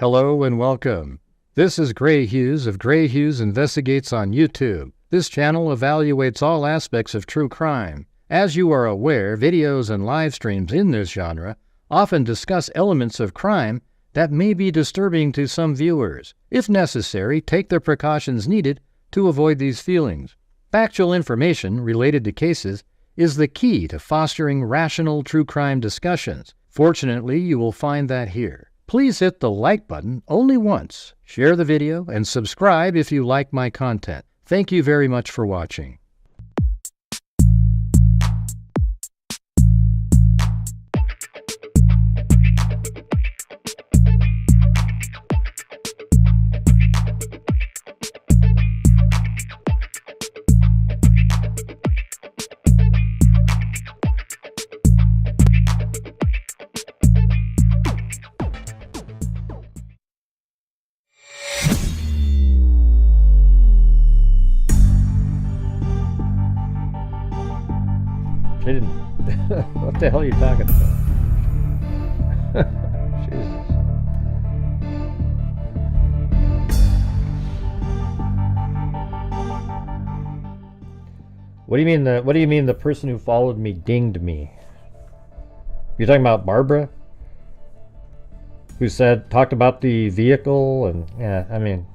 Hello and welcome. This is Grant Hughes of Grant Hughes Investigates on YouTube. This channel evaluates all aspects of true crime. As you are aware, videos and live streams in this genre often discuss elements of crime that may be disturbing to some viewers. If necessary, take the precautions needed to avoid these feelings. Factual information related to cases is the key to fostering rational true crime discussions. Fortunately, you will find that here. Please hit the like button only once, share the video, and subscribe if you like my content. Thank you very much for watching. What the hell are you talking about? Jesus. What do you mean the person who followed me dinged me? You're talking about Barbara? Who talked about the vehicle and yeah, I mean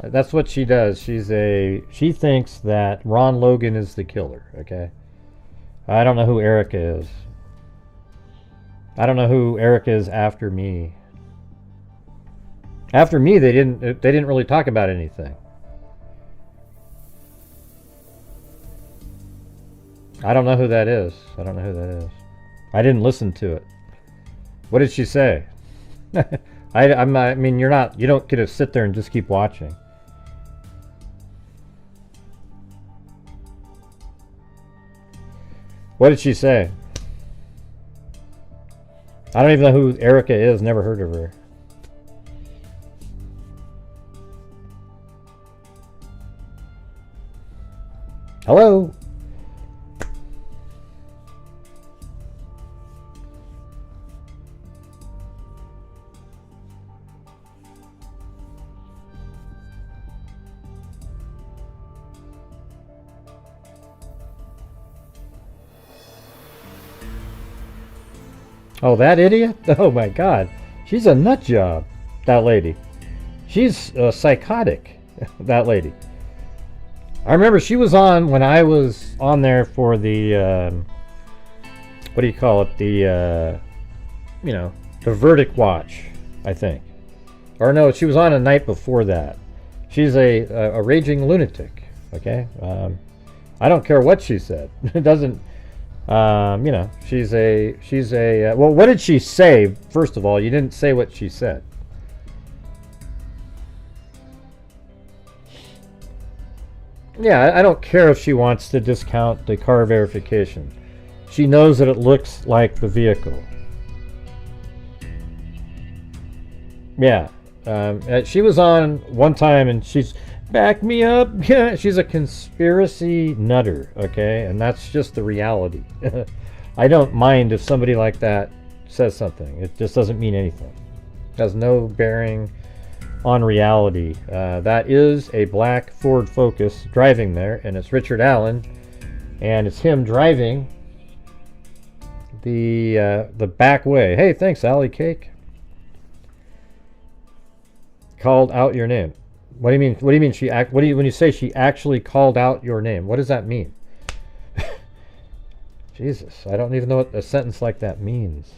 that's what she does. She thinks that Ron Logan is the killer, okay? I don't know who Erica is. I don't know who Erica is after me. After me, they didn't really talk about anything. I don't know who that is. I don't know who that is. I didn't listen to it. What did she say? I mean, you don't get to sit there and just keep watching. What did she say? I don't even know who Erica is. Never heard of her. Hello? Oh, that idiot? Oh my God. She's a nut job, that lady. She's psychotic, that lady. I remember she was on when I was on there for the, what do you call it? The, the verdict watch, I think. Or no, she was on a night before that. She's a raging lunatic, okay? I don't care what she said. It doesn't... she's a well, what did she say? First of all, you didn't say what she said. Yeah, I don't care if she wants to discount the car verification. She knows that it looks like the vehicle. Yeah, she was on one time and she's back me up. Yeah, she's a conspiracy nutter, okay? And that's just the reality. I don't mind if somebody like that says something. It just doesn't mean anything. It has no bearing on reality. That is a black Ford Focus driving there, and it's Richard Allen, and it's him driving the back way. Hey, thanks, Allie Cake. Called out your name. What do you mean? What do you mean when you say she actually called out your name? What does that mean? Jesus, I don't even know what a sentence like that means.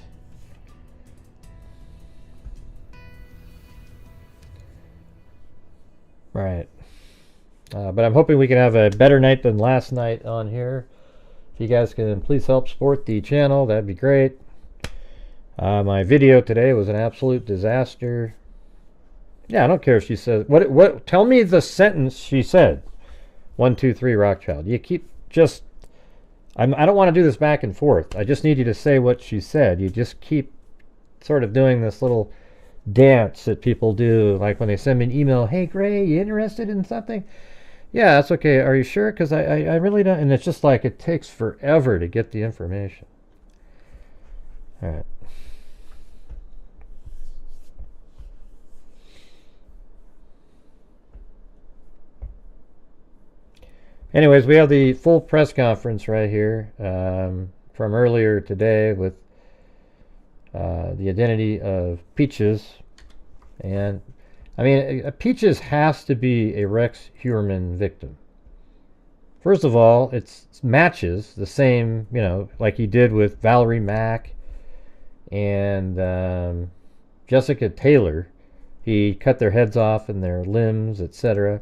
Right. But I'm hoping we can have a better night than last night on here. If you guys can please help support the channel, that'd be great. My video today was an absolute disaster. Yeah, I don't care if she says what. Tell me the sentence she said. 1, 2, 3, Rockchild. You keep just. I don't want to do this back and forth. I just need you to say what she said. You just keep sort of doing this little dance that people do, like when they send me an email. Hey, Gray, you interested in something? Yeah, that's okay. Are you sure? Because I really don't. And it's just like it takes forever to get the information. All right. Anyways, we have the full press conference right here from earlier today with the identity of Peaches. And I mean, Peaches has to be a Rex Heuermann victim. First of all, it matches the same, you know, like he did with Valerie Mack and Jessica Taylor. He cut their heads off and their limbs, etc.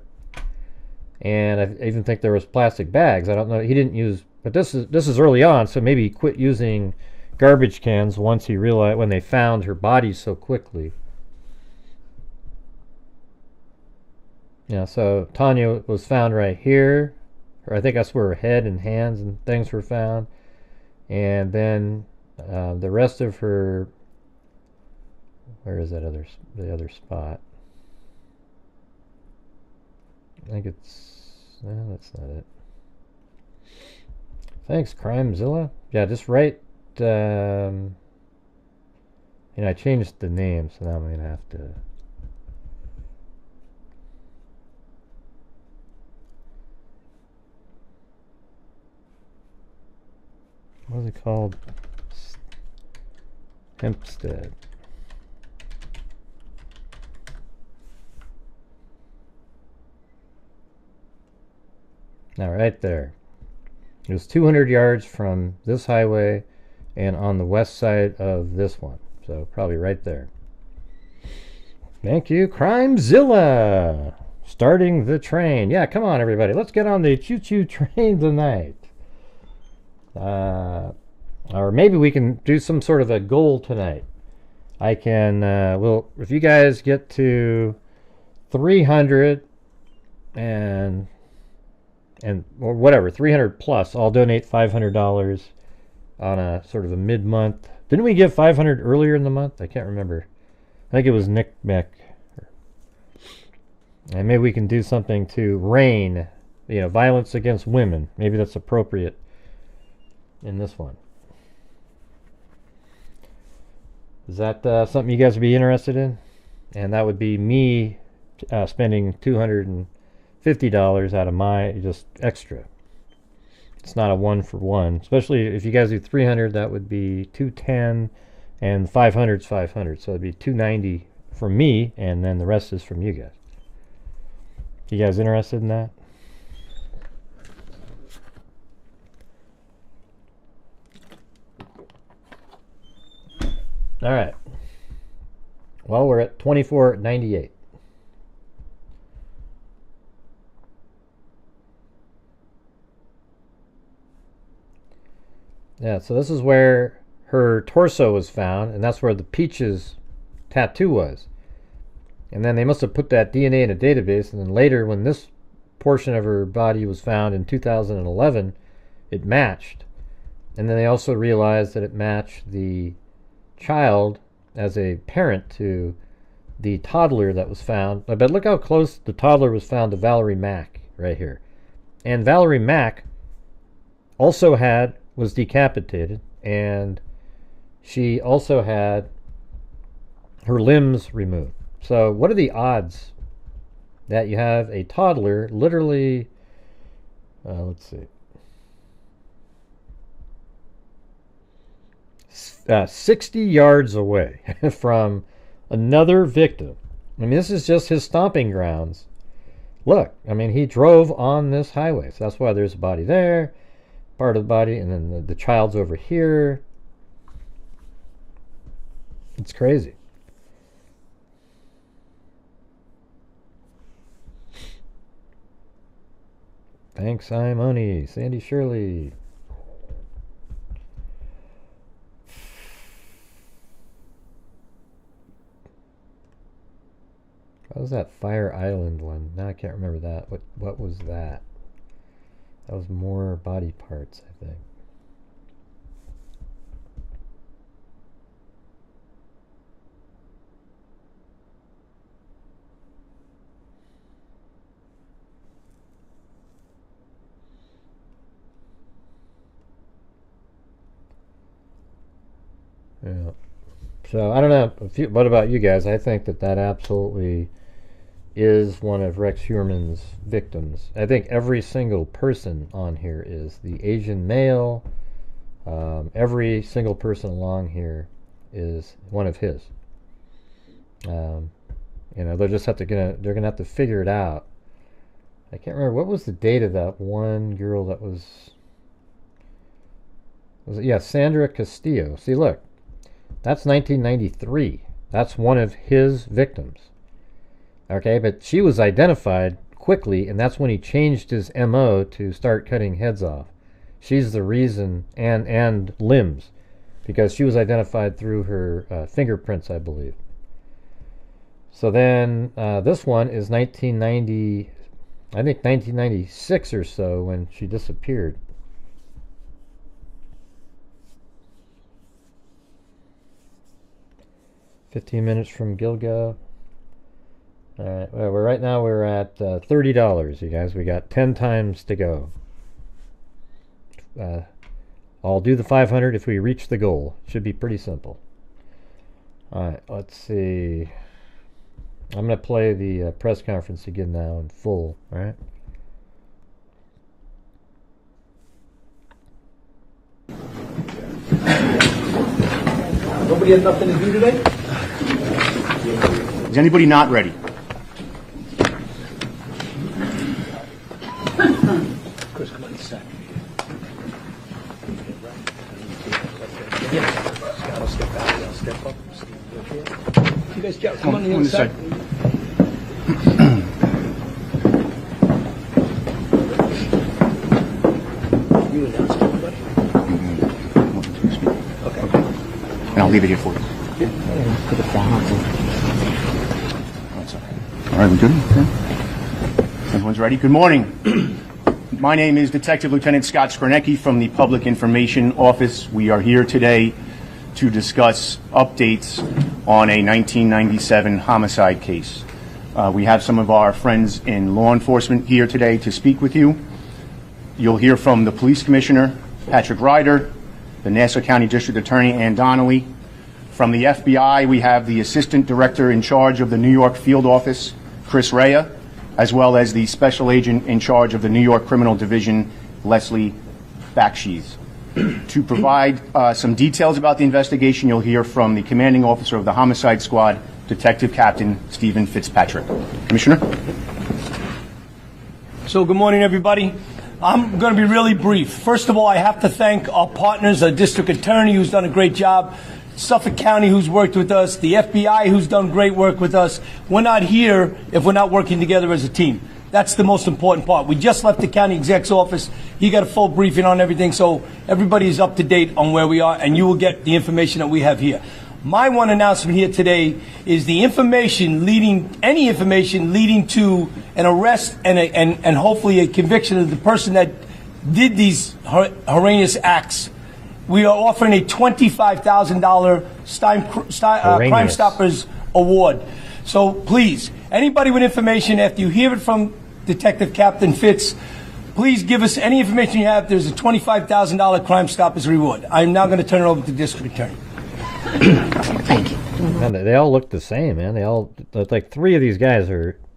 And I even think there was plastic bags. I don't know. He didn't use, but this is early on, so maybe he quit using garbage cans once he realized when they found her body so quickly. Yeah, so Tanya was found right here. Or I think that's where her head and hands and things were found. And then the rest of her, where is that the other spot? I think it's, that's not it. Thanks, Crimezilla. Yeah, just write, you know, I changed the name, so now I'm going to have to. What is it called? Hempstead. Now, right there. It was 200 yards from this highway and on the west side of this one. So, probably right there. Thank you, Crimezilla! Starting the train. Yeah, come on, everybody. Let's get on the choo-choo train tonight. Or maybe we can do some sort of a goal tonight. I can, well, if you guys get to 300 and or whatever, 300 plus, I'll donate $500 on a sort of a mid-month. Didn't we give 500 earlier in the month? I can't remember. I think it was Nick Meck. And maybe we can do something to rein, you know, violence against women. Maybe that's appropriate in this one. Is that something you guys would be interested in? And that would be me spending $250 out of my just extra. It's not a one for one, especially if you guys do 300. That would be 210, and 500 is 500, so it'd be 290 from me, and then the rest is from you guys. You guys interested in that? All right. Well, we're at 24.98. Yeah, so this is where her torso was found, and that's where the Peaches tattoo was. And then they must have put that DNA in a database, and then later when this portion of her body was found in 2011, it matched. And then they also realized that it matched the child as a parent to the toddler that was found. But look how close the toddler was found to Valerie Mack right here. And Valerie Mack also was decapitated, and she also had her limbs removed. So what are the odds that you have a toddler literally, let's see, 60 yards away from another victim? I mean, this is just his stomping grounds. Look, I mean, he drove on this highway, so that's why there's a body there, part of the body, and then the child's over here. It's crazy. Thanks, Simone. Sandy Shirley. What was that Fire Island one? Now I can't remember that. What was that? That was more body parts, I think. Yeah. So I don't know. What about you guys? I think that absolutely is one of Rex Heuermann's victims. I think every single person on here is the Asian male. Every single person along here is one of his. You know, they're gonna have to figure it out. I can't remember what was the date of that one girl that was it, yeah, Sandra Castillo. See, look, that's 1993. That's one of his victims. Okay, but she was identified quickly, and that's when he changed his MO to start cutting heads off. She's the reason, and limbs, because she was identified through her fingerprints, I believe. So then this one is 1990, I think 1996 or so, when she disappeared. $15 minutes from Gilgo. All right. Well, right now we're at $30, you guys. We got 10 times to go. I'll do the 500 if we reach the goal. Should be pretty simple. All right. Let's see. I'm going to play the press conference again now in full. All right. Nobody had nothing to do today? Is anybody not ready? Chris, come on inside. I'll step back. I'll step up. You guys come on the inside. You announced everybody? Okay. And I'll leave it here for you. Put it down. All right, we good? Okay. Everyone's ready? Good morning. My name is Detective Lieutenant Scott Skronecki from the Public Information Office. We are here today to discuss updates on a 1997 homicide case. We have some of our friends in law enforcement here today to speak with you. You'll hear from the Police Commissioner, Patrick Ryder, the Nassau County District Attorney, Ann Donnelly. From the FBI, we have the Assistant Director in charge of the New York Field Office, Chris Rea, as well as the Special Agent in charge of the New York Criminal Division, Leslie Bakshies. To provide some details about the investigation, you'll hear from the Commanding Officer of the Homicide Squad, Detective Captain Stephen Fitzpatrick. Commissioner? So good morning, everybody. I'm going to be really brief. First of all, I have to thank our partners, our District Attorney, who's done a great job, Suffolk County, who's worked with us, the FBI, who's done great work with us. We're not here if we're not working together as a team. That's the most important part. We just left the county exec's office. He got a full briefing on everything, so everybody is up to date on where we are, and you will get the information that we have here. My one announcement here today is the information leading, any information leading to an arrest and hopefully a conviction of the person that did these horrendous acts. We are offering a $25,000 Crime Stoppers Award. So please, anybody with information, after you hear it from Detective Captain Fitz, please give us any information you have. There's a $25,000 Crime Stoppers reward. I'm now going to turn it over to the District Attorney. Thank you. Man, they all look the same, man. They all, like, 3 of these guys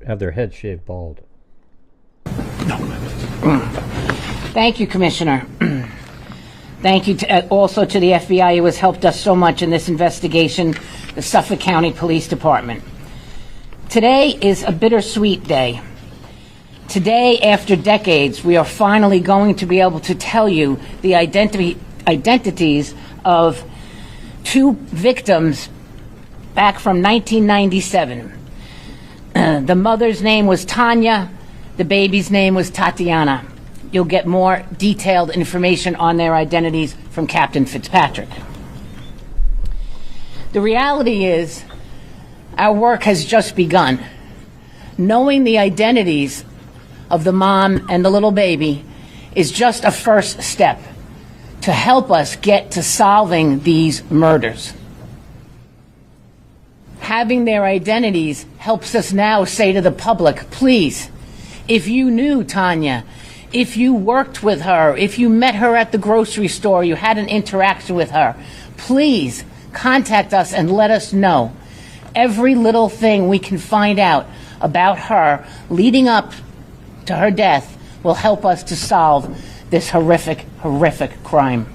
have their heads shaved bald. Thank you, Commissioner. Thank you also to the FBI, who has helped us so much in this investigation, the Suffolk County Police Department. Today is a bittersweet day. Today, after decades, we are finally going to be able to tell you the identities of 2 victims back from 1997. The mother's name was Tanya. The baby's name was Tatiana. You'll get more detailed information on their identities from Captain Fitzpatrick. The reality is, our work has just begun. Knowing the identities of the mom and the little baby is just a first step to help us get to solving these murders. Having their identities helps us now say to the public, please, if you knew Tanya, if you worked with her, if you met her at the grocery store, you had an interaction with her, please contact us and let us know. Every little thing we can find out about her leading up to her death will help us to solve this horrific, horrific crime.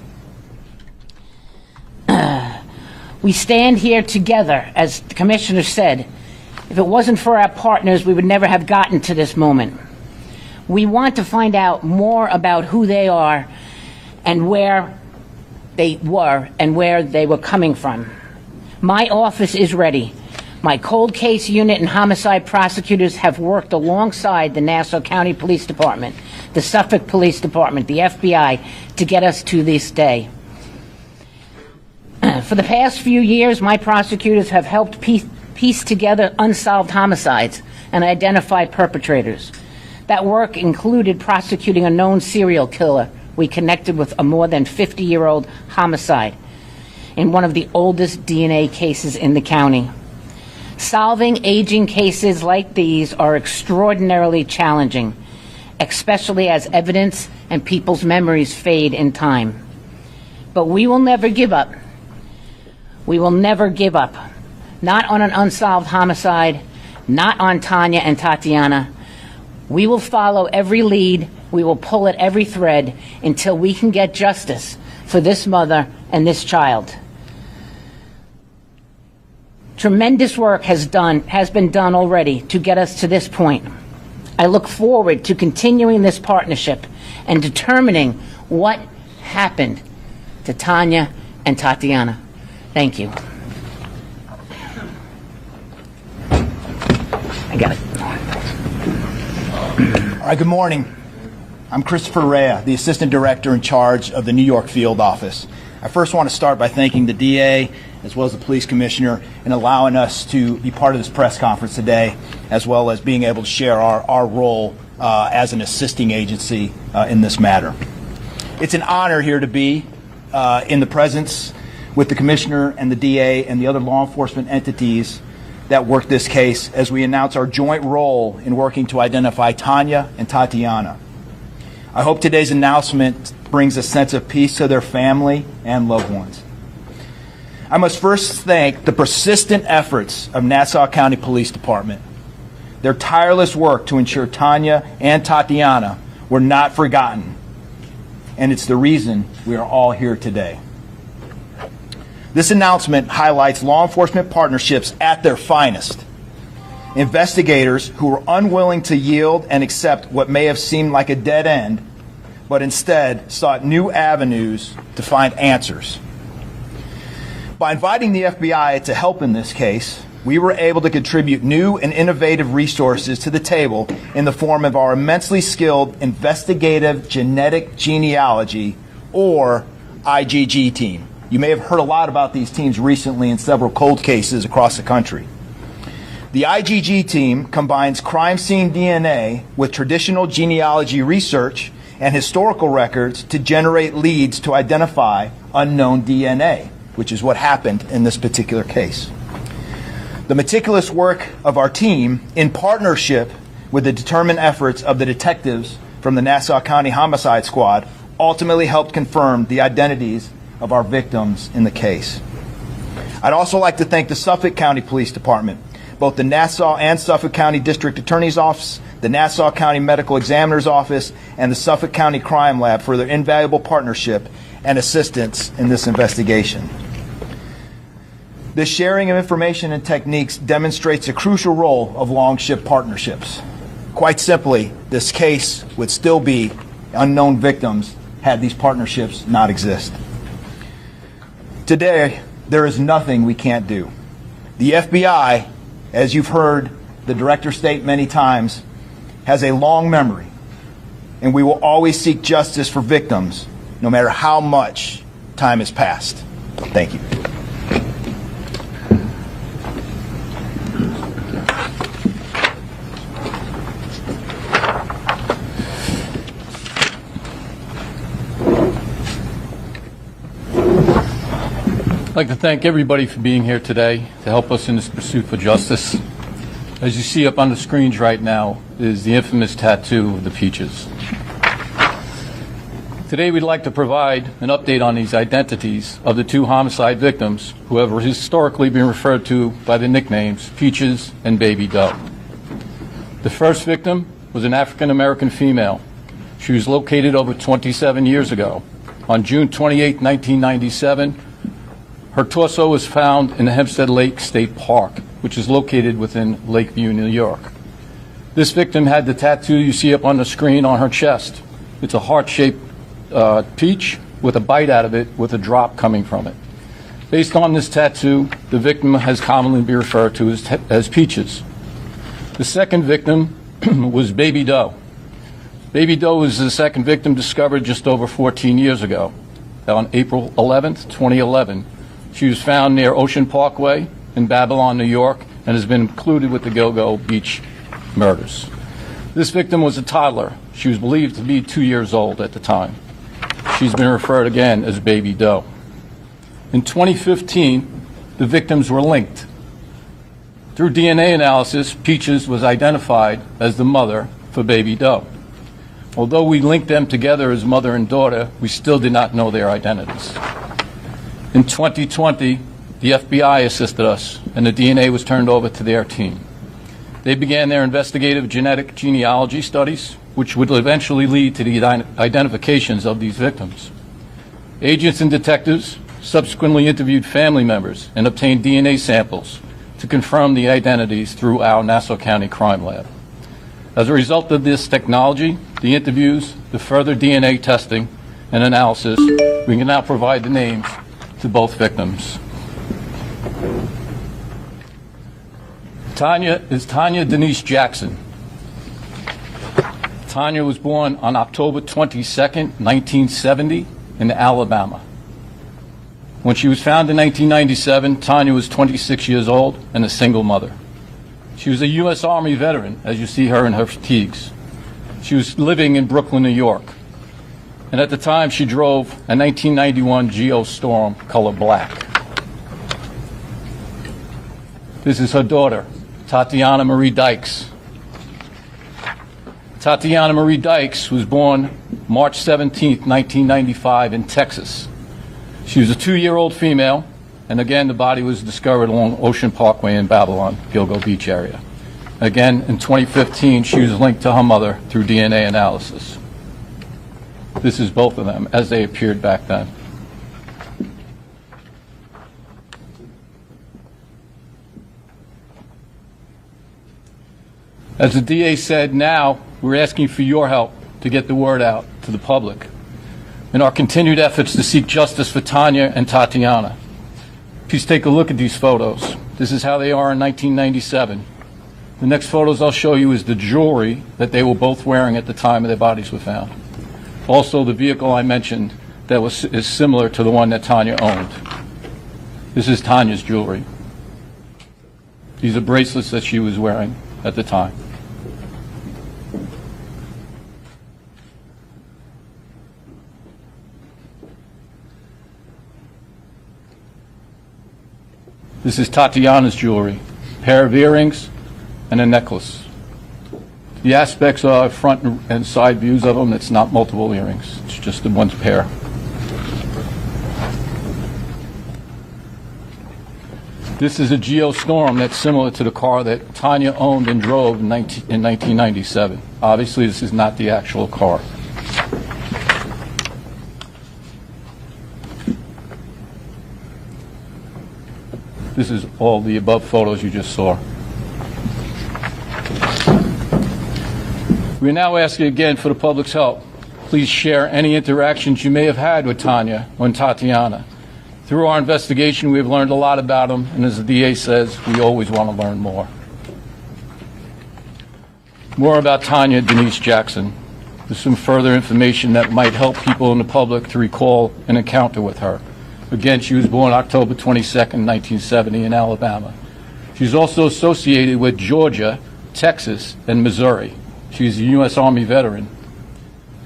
We stand here together, as the Commissioner said. If it wasn't for our partners, we would never have gotten to this moment. We want to find out more about who they are and where they were and where they were coming from. My office is ready. My cold case unit and homicide prosecutors have worked alongside the Nassau County Police Department, the Suffolk Police Department, the FBI, to get us to this day. For the past few years, my prosecutors have helped piece together unsolved homicides and identify perpetrators. That work included prosecuting a known serial killer we connected with a more than 50-year-old homicide in one of the oldest DNA cases in the county. Solving aging cases like these are extraordinarily challenging, especially as evidence and people's memories fade in time. But we will never give up. We will never give up. Not on an unsolved homicide, not on Tanya and Tatiana. We will follow every lead. We will pull at every thread until we can get justice for this mother and this child. Tremendous work has been done already to get us to this point. I look forward to continuing this partnership and determining what happened to Tanya and Tatiana. Thank you. I got it. All right, good morning. I'm Christopher Rea, the Assistant Director in charge of the New York Field Office. I first want to start by thanking the DA as well as the Police Commissioner in allowing us to be part of this press conference today, as well as being able to share our role as an assisting agency in this matter. It's an honor here to be in the presence with the Commissioner and the DA and the other law enforcement entities that work this case as we announce our joint role in working to identify Tanya and Tatiana. I hope today's announcement brings a sense of peace to their family and loved ones. I must first thank the persistent efforts of Nassau County Police Department. Their tireless work to ensure Tanya and Tatiana were not forgotten, and it's the reason we are all here today. This announcement highlights law enforcement partnerships at their finest. Investigators who were unwilling to yield and accept what may have seemed like a dead end, but instead sought new avenues to find answers. By inviting the FBI to help in this case, we were able to contribute new and innovative resources to the table in the form of our immensely skilled investigative genetic genealogy, or IGG team. You may have heard a lot about these teams recently in several cold cases across the country. The IGG team combines crime scene DNA with traditional genealogy research and historical records to generate leads to identify unknown DNA, which is what happened in this particular case. The meticulous work of our team, in partnership with the determined efforts of the detectives from the Nassau County Homicide Squad, ultimately helped confirm the identities of our victims in the case. I'd also like to thank the Suffolk County Police Department, both the Nassau and Suffolk County District Attorney's Office, the Nassau County Medical Examiner's Office, and the Suffolk County Crime Lab for their invaluable partnership and assistance in this investigation. This sharing of information and techniques demonstrates a crucial role of long-ship partnerships. Quite simply, this case would still be unknown victims had these partnerships not exist. Today, there is nothing we can't do. The FBI, as you've heard the director state many times, has a long memory, and we will always seek justice for victims, no matter how much time has passed. Thank you. I'd like to thank everybody for being here today to help us in this pursuit for justice. As you see up on the screens right now is the infamous tattoo of the peaches. Today we'd like to provide an update on these identities of the two homicide victims who have historically been referred to by the nicknames Peaches and Baby Doe. The first victim was an African-American female. She was located over 27 years ago. On June 28, 1997, her torso was found in the Hempstead Lake State Park, which is located within Lakeview, New York. This victim had the tattoo you see up on the screen on her chest. It's a heart-shaped peach with a bite out of it with a drop coming from it. Based on this tattoo, the victim has commonly been referred to as Peaches. The second victim was Baby Doe. Baby Doe was the second victim discovered just over 14 years ago. On April 11th, 2011, she was found near Ocean Parkway in Babylon, New York, and has been included with the Go-Go Beach murders. This victim was a toddler. She was believed to be 2 years old at the time. She's been referred again as Baby Doe. In 2015, the victims were linked. Through DNA analysis, Peaches was identified as the mother for Baby Doe. Although we linked them together as mother and daughter, we still did not know their identities. In 2020, the FBI assisted us, and the DNA was turned over to their team. They began their investigative genetic genealogy studies, which would eventually lead to the identifications of these victims. Agents and detectives subsequently interviewed family members and obtained DNA samples to confirm the identities through our Nassau County Crime Lab. As a result of this technology, the interviews, the further DNA testing and analysis, we can now provide the names to both victims. Tanya is Tanya Denise Jackson. Tanya was born on October 22nd, 1970 in Alabama. When she was found in 1997, Tanya was 26 years old and a single mother. She was a U.S. Army veteran, as you see her in her fatigues. She was living in Brooklyn, New York. And at the time, she drove a 1991 Geo Storm color black. This is her daughter, Tatiana Marie Dykes. Tatiana Marie Dykes was born March 17, 1995 in Texas. She was a 2-year-old female, and again, the body was discovered along Ocean Parkway in Babylon, Gilgo Beach area. Again, in 2015, she was linked to her mother through DNA analysis. This is both of them as they appeared back then. As the DA said, now we're asking for your help to get the word out to the public in our continued efforts to seek justice for Tanya and Tatiana. Please take a look at these photos. This is how they are in 1997. The next photos I'll show you is the jewelry that they were both wearing at the time their bodies were found. Also, the vehicle I mentioned that is similar to the one that Tanya owned. This is Tanya's jewelry. These are bracelets that she was wearing at the time. This is Tatiana's jewelry, a pair of earrings and a necklace. The aspects are front and side views of them. It's not multiple earrings. It's just in one pair. This is a Geo Storm that's similar to the car that Tanya owned and drove in 1997. Obviously, this is not the actual car. This is all the above photos you just saw. We are now asking again for the public's help. Please share any interactions you may have had with Tanya or Tatiana. Through our investigation, we have learned a lot about them, and as the DA says, we always want to learn more. More about Tanya Denise Jackson. There's some further information that might help people in the public to recall an encounter with her. Again, she was born October 22nd, 1970 in Alabama. She's also associated with Georgia, Texas, and Missouri. She's a U.S. Army veteran.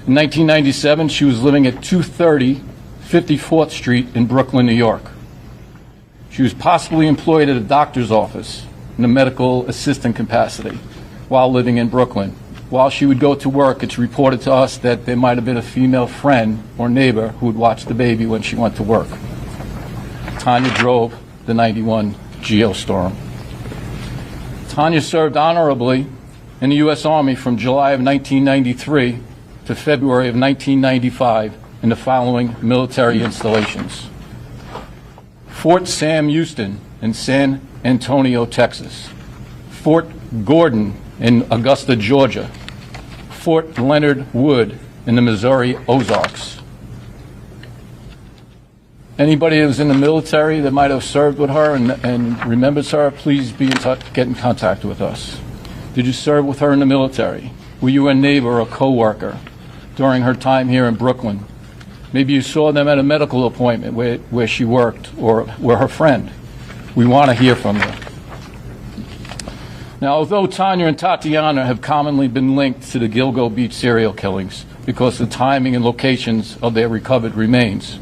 In 1997, she was living at 230 54th Street in Brooklyn, New York. She was possibly employed at a doctor's office in a medical assistant capacity while living in Brooklyn. While she would go to work, it's reported to us that there might have been a female friend or neighbor who would watch the baby when she went to work. Tanya drove the 91 Geo Storm. Tanya served honorably in the U.S. Army from July of 1993 to February of 1995 in the following military installations: Fort Sam Houston in San Antonio, Texas; Fort Gordon in Augusta, Georgia; Fort Leonard Wood in the Missouri Ozarks. Anybody that was in the military that might have served with her and remembers her, please be in touch, get in contact with us. Did you serve with her in the military? Were you a neighbor or a co-worker during her time here in Brooklyn? Maybe you saw them at a medical appointment where she worked, or were her friend. We want to hear from you. Now, although Tanya and Tatiana have commonly been linked to the Gilgo Beach serial killings because the timing and locations of their recovered remains,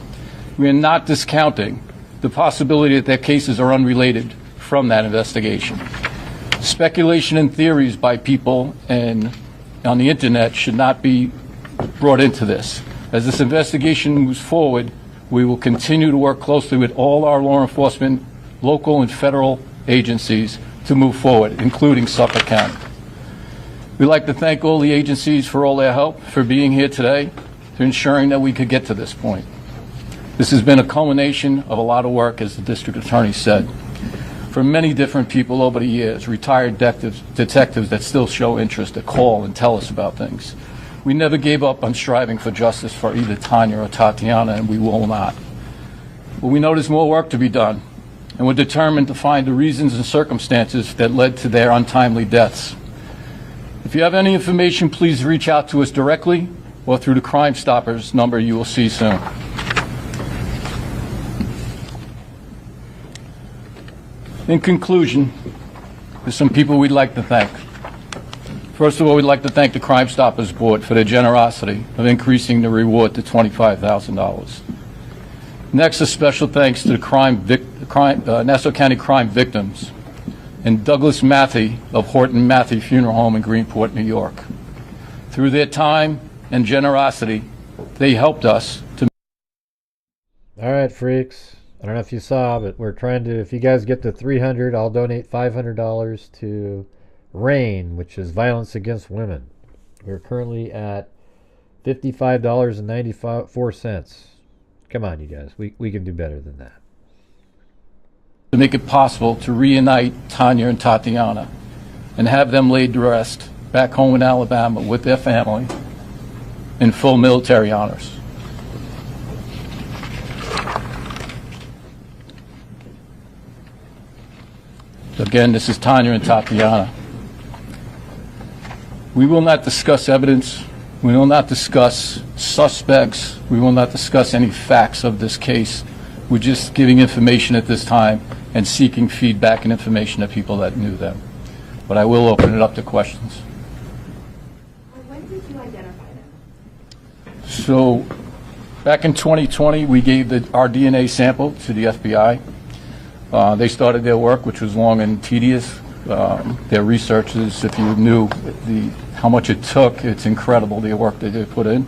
we are not discounting the possibility that their cases are unrelated from that investigation. Speculation and theories by people and on the internet should not be brought into this. As this investigation moves forward, we will continue to work closely with all our law enforcement, local and federal agencies to move forward, including Suffolk County. We'd like to thank all the agencies for all their help, for being here today, for ensuring that we could get to this point. This has been a culmination of a lot of work, as the district attorney said, from many different people over the years, retired detectives that still show interest, that call and tell us about things. We never gave up on striving for justice for either Tanya or Tatiana, and we will not. But we know there's more work to be done, and we're determined to find the reasons and circumstances that led to their untimely deaths. If you have any information, please reach out to us directly or through the Crime Stoppers number you will see soon. In conclusion, there's some people we'd like to thank. First of all, we'd like to thank the Crime Stoppers Board for their generosity of increasing the reward to $25,000. Next, a special thanks to the Nassau County crime victims and Douglas Matthey of Horton Matthey Funeral Home in Greenport, New York. Through their time and generosity, they helped us to... All right, freaks. I don't know if you saw, but we're trying to, if you guys get to 300, I'll donate $500 to RAIN, which is Violence Against Women. We're currently at $55.94. Come on, you guys. We can do better than that. To make it possible to reunite Tanya and Tatiana and have them laid to rest back home in Alabama with their family in full military honors. Again, this is Tanya and Tatiana. We will not discuss evidence. We will not discuss suspects. We will not discuss any facts of this case. We're just giving information at this time and seeking feedback and information of people that knew them. But I will open it up to questions. When did you identify them? So back in 2020, we gave our DNA sample to the FBI. They started their work, which was long and tedious. Their researchers, if you knew how much it took, it's incredible the work that they put in.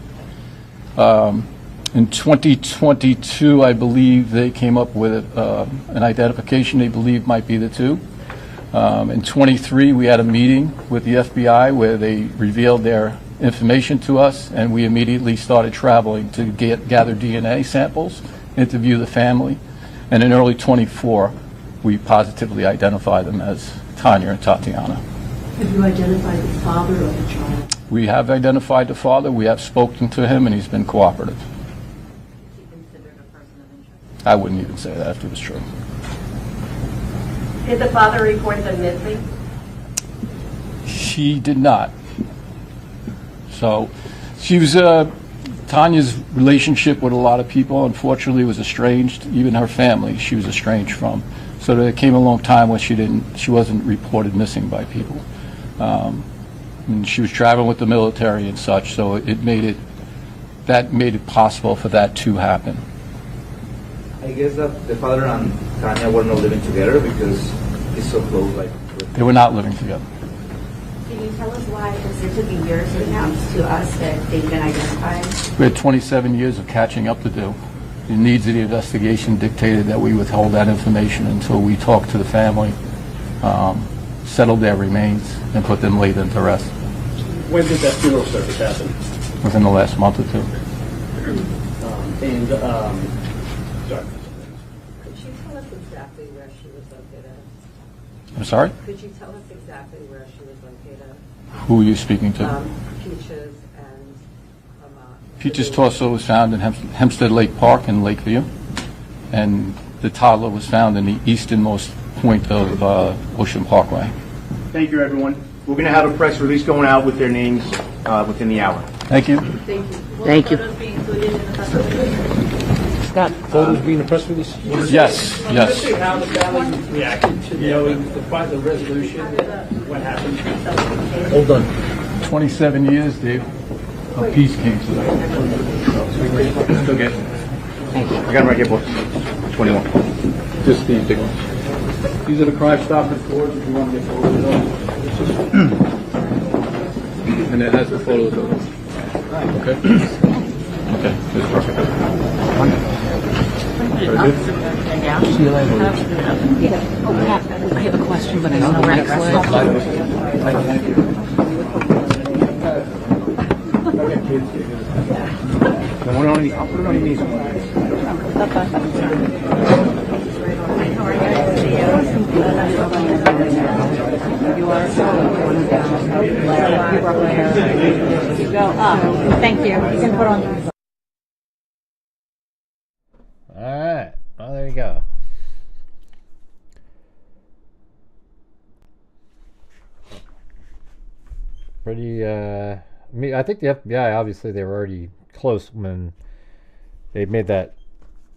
In 2022, I believe they came up with an identification they believe might be the two. In 23, we had a meeting with the FBI where they revealed their information to us, and we immediately started traveling to gather DNA samples, interview the family, and in early 24, we positively identified them as Tanya and Tatiana. Have you identified the father of the child? We have identified the father. We have spoken to him, and he's been cooperative. Is he considered a person of interest? I wouldn't even say that if it was true. Did the father report them missing? She did not. So she was Tanya's relationship with a lot of people, unfortunately, was estranged. Even her family, she was estranged from. So there came a long time when she wasn't reported missing by people. And she was traveling with the military and such, so it made it possible for that to happen. I guess that the father and Tanya were not living together because he's so close. They were not living together. Can you tell us why, because it took years to announce to us that they've been identified? We had 27 years of catching up to do. The needs of the investigation dictated that we withhold that information until we talked to the family. settled their remains and put them laid into rest When did that funeral service happen? within the last month or two. Sorry. Could you tell us exactly where she was located? I'm sorry? Could you tell us exactly where she was located? Who are you speaking to? Peaches and Peach's torso was found in Hempstead Lake Park in Lakeview, and the toddler was found in the easternmost point of Ocean Parkway. Thank you, everyone. We're going to have a press release going out with their names within the hour. Thank you. Thank you. Thank you. Will photos be included in the press release? Scott. Photos being a press release? Yes, yes. How the family reacted to knowing the resolution, what happened? Hold on. 27 years, Dave. A peace came to them. Still good. I got them right here, boys. 21. Just these big ones. These are the Crime Stopping boards if you want to get photos of them. And it has the photos of them. Okay? Okay, that's perfect. Very good. See you later. Oh, Pat, I have a question, but I don't know Reck's word. I'll put it on your knees. You go up. Thank you. You can put on. All right. Well, there you go. Pretty, I think the FBI, obviously, they were already close when they made that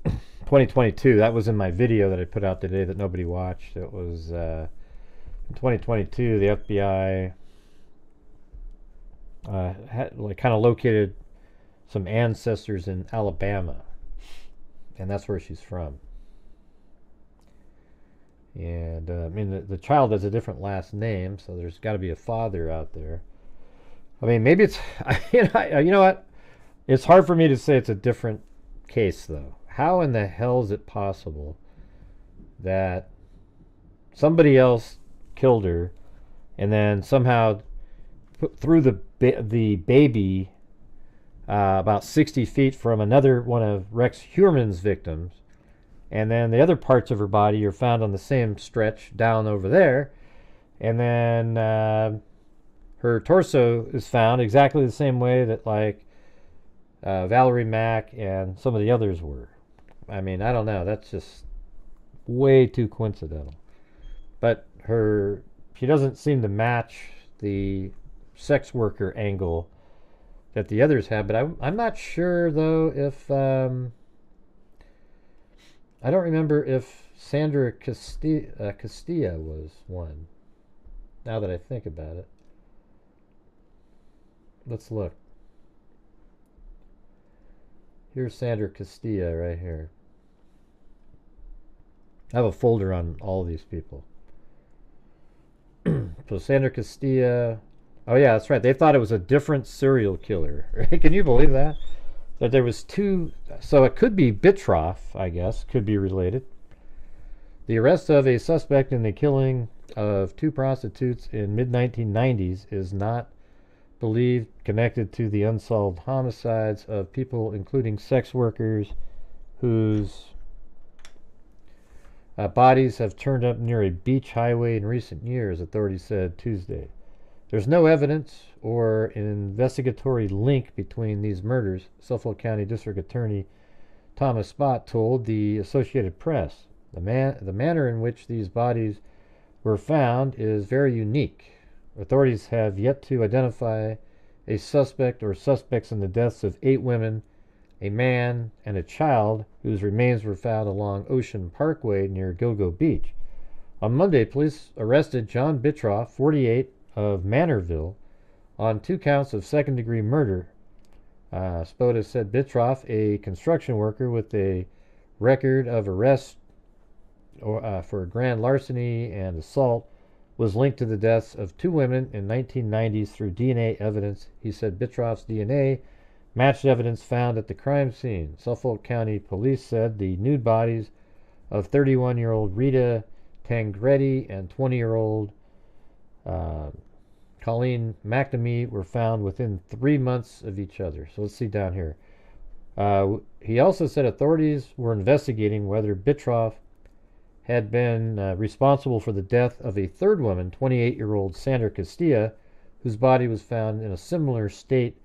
2022. That was in my video that I put out today that nobody watched. It was in 2022, the FBI had kind of located some ancestors in Alabama, and that's where she's from. And I mean, the child has a different last name, so there's got to be a father out there. I mean, maybe it's you know what? It's hard for me to say it's a different case, though. How in the hell is it possible that somebody else killed her and then somehow threw the baby about 60 feet from another one of Rex Heuermann's victims, and then the other parts of her body are found on the same stretch down over there, and then her torso is found exactly the same way that Valerie Mack and some of the others were. I mean, I don't know. That's just way too coincidental. But she doesn't seem to match the sex worker angle that the others have. But I'm not sure, though, if I don't remember if Sandra Castilla was one. Now that I think about it. Let's look. Here's Sandra Castilla right here. I have a folder on all of these people. So Sandra Castilla. Oh yeah, that's right. They thought it was a different serial killer. Can you believe that? That there was two. So it could be Bitroff, I guess. Could be related. The arrest of a suspect in the killing of two prostitutes in mid-1990s is not believed connected to the unsolved homicides of people, including sex workers, whose bodies have turned up near a beach highway in recent years, authorities said Tuesday. There's no evidence or investigatory link between these murders, Suffolk County District Attorney Thomas Spott told the Associated Press. The manner in which these bodies were found is very unique. Authorities have yet to identify a suspect or suspects in the deaths of 8 women, a man, and a child whose remains were found along Ocean Parkway near Gilgo Beach. On Monday, police arrested John Bitroff, 48, of Manorville, on 2 counts of second-degree murder. Spoda said Bitroff, a construction worker with a record of arrests for grand larceny and assault, was linked to the deaths of 2 women in 1990s through DNA evidence. He said Bitroff's DNA matched evidence found at the crime scene. Suffolk County Police said the nude bodies of 31-year-old Rita Tangretti and 20-year-old Colleen McNamee were found within 3 months of each other. So let's see down here. He also said authorities were investigating whether Bitroff had been responsible for the death of a third woman, 28-year-old Sandra Castilla, whose body was found in a similar state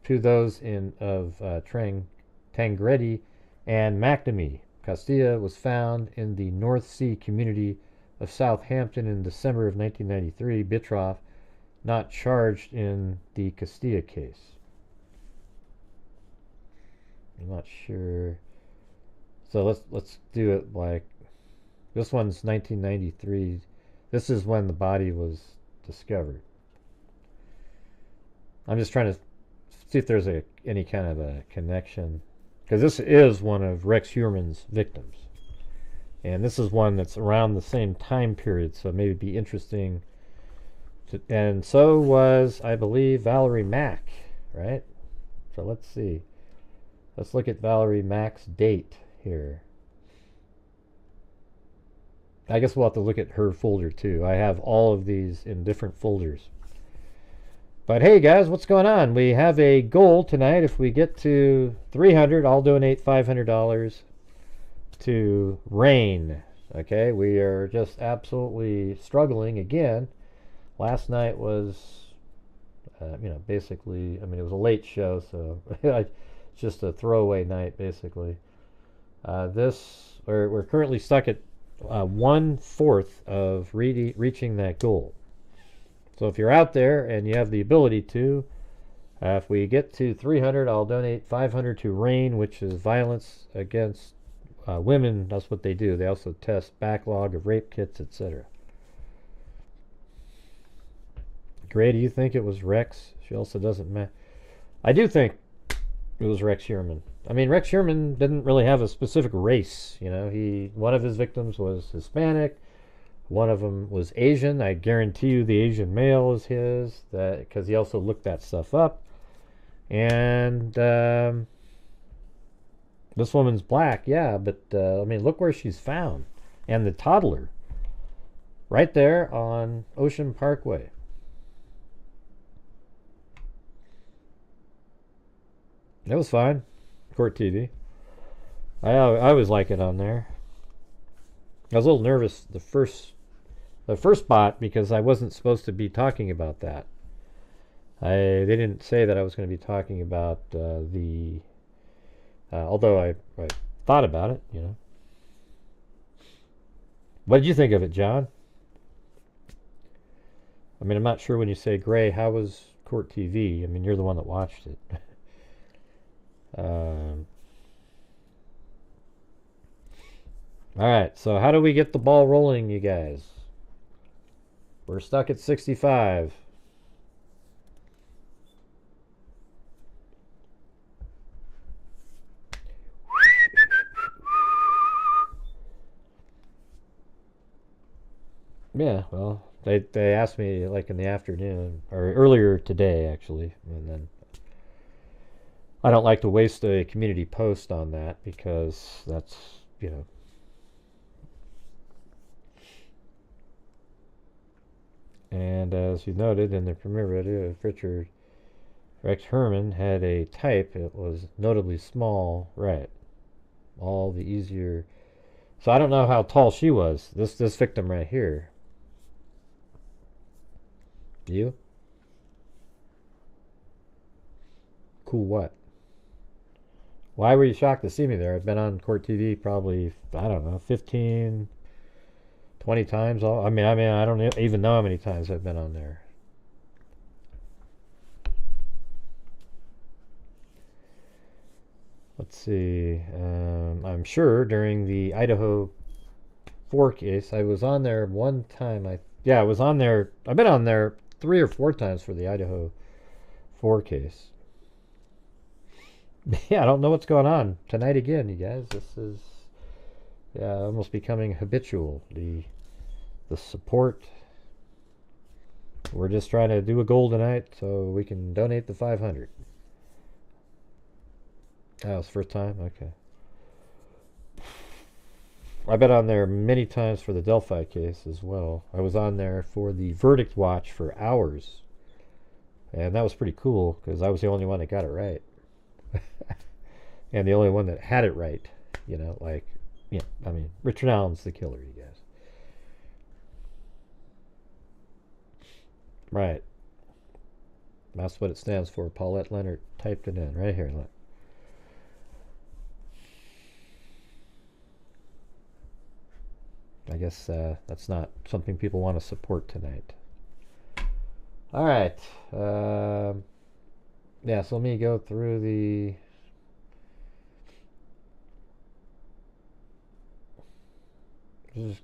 to those of Tangretti and McNamee. Castilla was found in the North Sea community of Southampton in December of 1993. Bitroff not charged in the Castilla case. I'm not sure. So let's do it like this one's 1993. This is when the body was discovered. I'm just trying to see if there's any kind of a connection, because this is one of Rex Heuermann's victims, and this is one that's around the same time period, so maybe it'd be interesting. And so was, I believe, Valerie Mack, right? So let's see. Let's look at Valerie Mack's date here. I guess we'll have to look at her folder too. I have all of these in different folders. But hey guys, what's going on? We have a goal tonight. If we get to 300, I'll donate $500 to Rain. Okay, we are just absolutely struggling again. Last night was, basically, it was a late show, so it's just a throwaway night, basically. We're currently stuck at 1/4 of reaching that goal. So if you're out there and you have the ability to, if we get to 300, I'll donate $500 to RAIN, which is Violence Against Women. That's what they do. They also test backlog of rape kits, etc. Gray, do you think it was Rex? She also doesn't match. I do think it was Rex Heuermann. Rex Heuermann didn't really have a specific race. One of his victims was Hispanic. One of them was Asian. I guarantee you the Asian male is his, because he also looked that stuff up. And this woman's black, yeah, but look where she's found. And the toddler, right there on Ocean Parkway. It was fine. Court TV. I always like it on there. I was a little nervous the first spot because I wasn't supposed to be talking about that. They didn't say that I was going to be talking about although I thought about it, What did you think of it, John? I'm not sure when you say Gray, how was Court TV? You're the one that watched it. Alright, so how do we get the ball rolling, you guys? We're stuck at 65. Yeah, well, they asked me like in the afternoon, or earlier today actually, and then I don't like to waste a community post on that because that's, And as you noted in the premiere video, Richard Rex Heuermann had a type. It was notably small, right? All the easier. So I don't know how tall she was. This victim right here. You? Cool what? Why were you shocked to see me there? I've been on Court TV probably, I don't know, 15, 20 times. I don't even know how many times I've been on there. Let's see. I'm sure during the Idaho 4 case, I was on there one time. I was on there. I've been on there 3 or 4 times for the Idaho 4 case. Yeah, I don't know what's going on tonight again, you guys. This is almost becoming habitual. The support. We're just trying to do a goal tonight so we can donate the 500. Oh, it's first time? Okay. I've been on there many times for the Delphi case as well. I was on there for the verdict watch for hours. And that was pretty cool because I was the only one that got it right. And the only one that had it right. You know, like, yeah, I mean, Richard Allen's the killer, you guys. Right. That's what it stands for. Paulette Leonard typed it in right here. Look. I guess that's not something people want to support tonight. All right. Yeah, so let me go through the...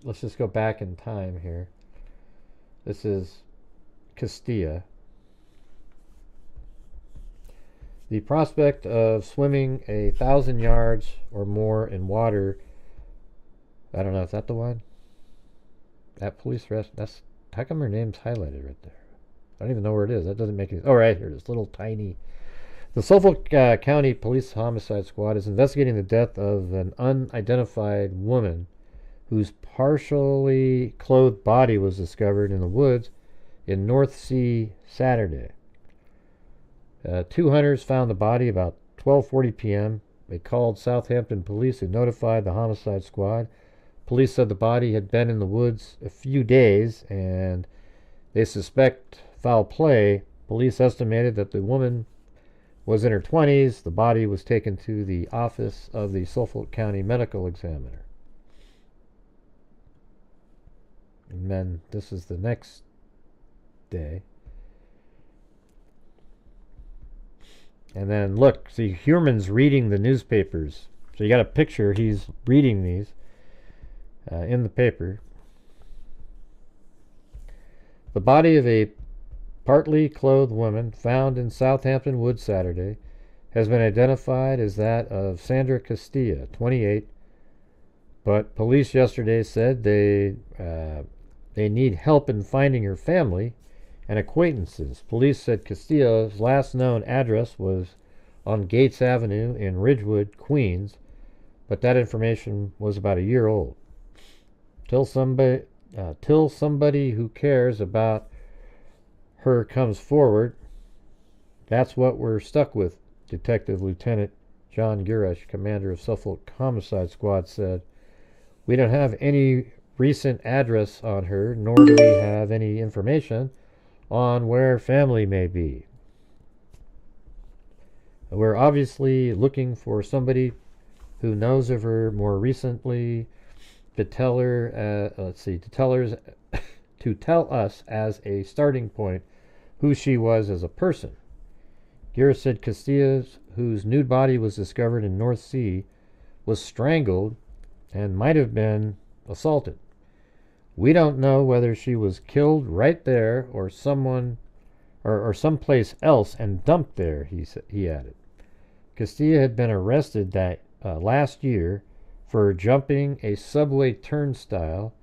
Let's just go back in time here. This is Castilla. The prospect of swimming 1,000 yards or more in water. I don't know, is that the one? That police arrest. That's, how come her name's highlighted right there? I don't even know where it is. That doesn't make any... Oh, right here it is. Little tiny... The Suffolk County Police Homicide Squad is investigating the death of an unidentified woman whose partially clothed body was discovered in the woods in North Sea Saturday. 2 hunters found the body about 12:40 p.m. They called Southampton police, who notified the homicide squad. Police said the body had been in the woods a few days and they suspect foul play. Police estimated that the woman was in her 20s. The body was taken to the office of the Suffolk County Medical Examiner. And then this is the next day. And then look, see, Human's reading the newspapers. So you got a picture, he's reading these in the paper. The body of a partly clothed woman found in Southampton Woods Saturday has been identified as that of Sandra Castilla, 28. But police yesterday said they need help in finding her family and acquaintances. Police said Castilla's last known address was on Gates Avenue in Ridgewood, Queens, but that information was about a year old. Till somebody who cares about her comes forward, that's what we're stuck with, Detective Lieutenant John Gurish, commander of Suffolk Homicide Squad, said. We don't have any recent address on her, nor do we have any information on where family may be. We're obviously looking for somebody who knows of her more recently to tell her, to tell us as a starting point who she was as a person. Gurish said Castilla, whose nude body was discovered in North Sea, was strangled and might have been assaulted. We don't know whether she was killed right there or someplace else and dumped there, he added. Castilla had been arrested last year for jumping a subway turnstile,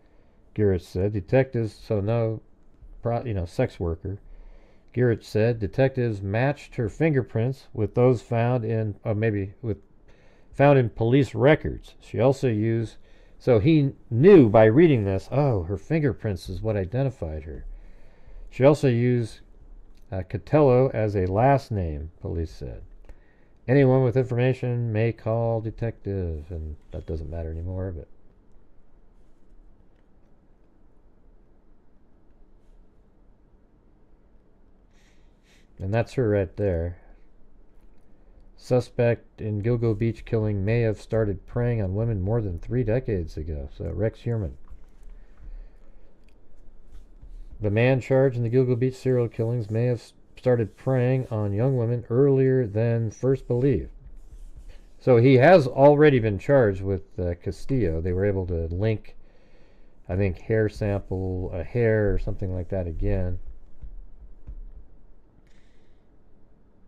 Gurish said. Detectives, sex worker. Gurish said detectives matched her fingerprints with those found in police records. She also used... So he knew by reading this, oh, her fingerprints is what identified her. She also used Catello as a last name, police said. Anyone with information may call detective, and that doesn't matter anymore, but... And that's her right there. Suspect in Gilgo Beach killing may have started preying on women more than 3 decades ago. So, Rex Human. The man charged in the Gilgo Beach serial killings may have started preying on young women earlier than first believed. So he has already been charged with Castillo. They were able to link, I think, hair sample, a hair or something like that again.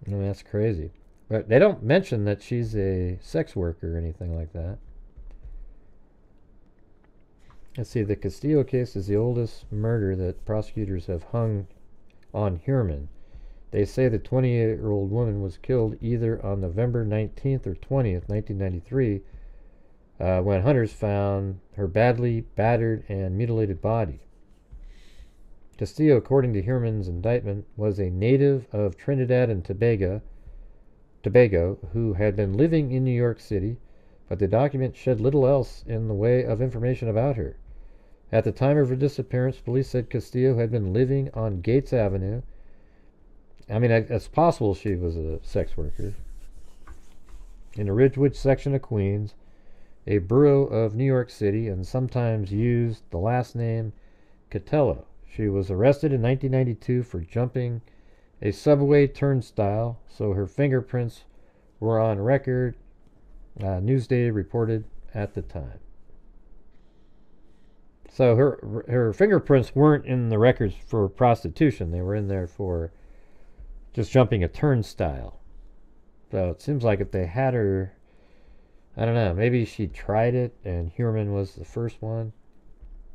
I mean, that's crazy. But they don't mention that she's a sex worker or anything like that. Let's see, the Castillo case is the oldest murder that prosecutors have hung on Human. They say the 28-year-old woman was killed either on November 19th or 20th, 1993, when hunters found her badly battered and mutilated body. Castillo, according to Heuermann's indictment, was a native of Trinidad and Tobago, who had been living in New York City, but the document shed little else in the way of information about her. At the time of her disappearance, police said Castillo had been living on Gates Avenue. I mean, it's possible she was a sex worker. In the Ridgewood section of Queens, a borough of New York City, and sometimes used the last name Catello. She was arrested in 1992 for jumping a subway turnstile, so her fingerprints were on record, Newsday reported at the time. So her fingerprints weren't in the records for prostitution. They were in there for just jumping a turnstile. So it seems like if they had her, I don't know, maybe she tried it and Heuermann was the first one.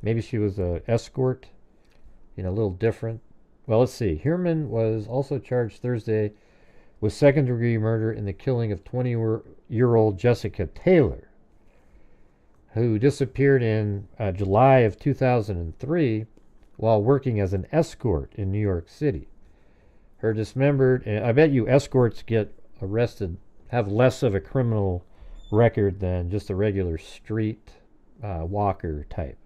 Maybe she was an escort, a little different. Well, let's see. Heuermann was also charged Thursday with second-degree murder in the killing of 20-year-old Jessica Taylor, who disappeared in July of 2003 while working as an escort in New York City. Her dismembered, I bet you escorts get arrested, have less of a criminal record than just a regular street walker type.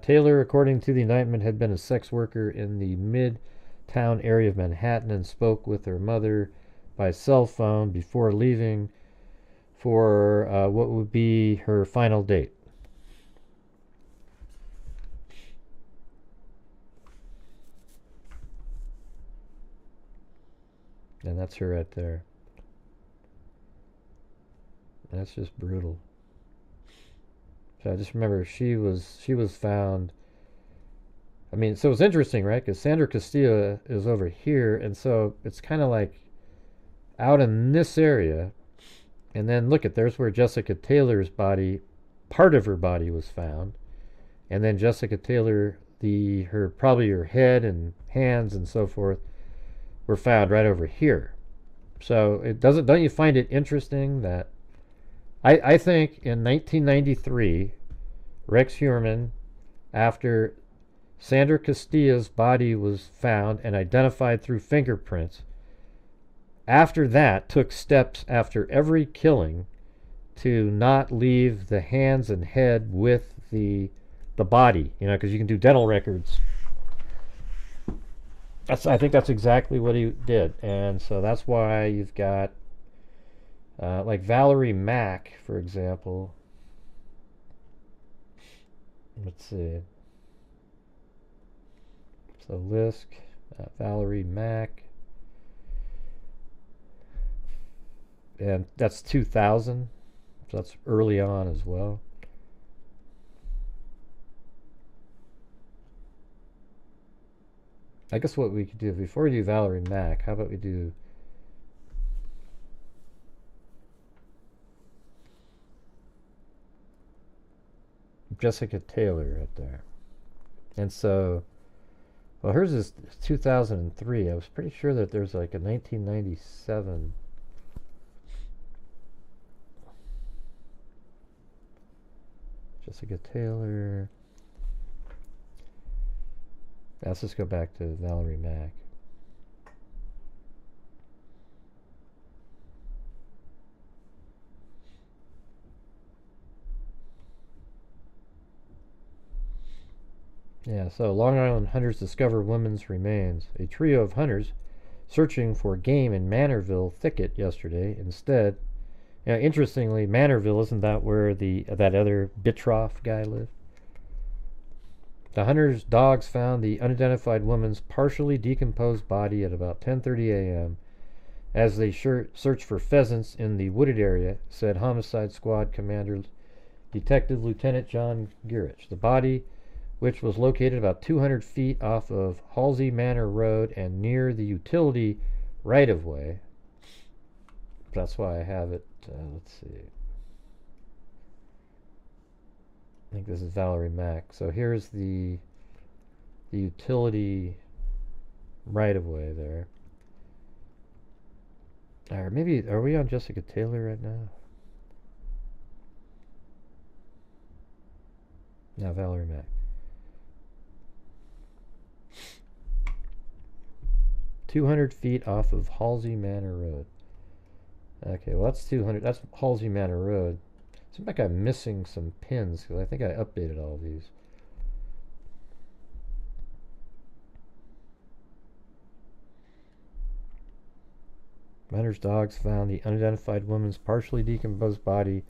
Taylor, according to the indictment, had been a sex worker in the Midtown area of Manhattan and spoke with her mother by cell phone before leaving for what would be her final date. And that's her right there. That's just brutal. So I just remember she was found. I mean, so it's interesting, right? Because Sandra Castillo is over here, and so it's kind of like out in this area. And then look at, there's where Jessica Taylor's body, part of her body was found. And then Jessica Taylor, probably her head and hands and so forth were found right over here. So don't you find it interesting that I think in 1993, Rex Heuermann, after Sandra Castillo's body was found and identified through fingerprints, after that took steps after every killing to not leave the hands and head with the body, because you can do dental records. I think that's exactly what he did, and so that's why you've got like Valerie Mack, for example. Let's see. So Lisk, Valerie Mack, and that's 2000. So that's early on as well. I guess what we could do, before we do Valerie Mack, how about we do Jessica Taylor right there. And so, well, hers is 2003. I was pretty sure that there's like a 1997. Jessica Taylor. Let's just go back to Valerie Mack. Yeah, so Long Island hunters discover woman's remains. A trio of hunters searching for game in Manorville thicket yesterday. Instead, interestingly, Manorville, isn't that where that other Bitroff guy lived? The hunters' dogs found the unidentified woman's partially decomposed body at about 10:30 a.m. as they searched for pheasants in the wooded area, said Homicide Squad Commander Detective Lieutenant John Gierich. The body, which was located about 200 feet off of Halsey Manor Road and near the utility right-of-way. That's why I have it. Let's see. I think this is Valerie Mack. So here's the utility right-of-way there. Or maybe, are we on Jessica Taylor right now? No, Valerie Mack. 200 feet off of Halsey Manor Road. Okay, well that's 200. That's Halsey Manor Road. Seems like I'm missing some pins because I think I updated all these. Manor's dogs found the unidentified woman's partially decomposed body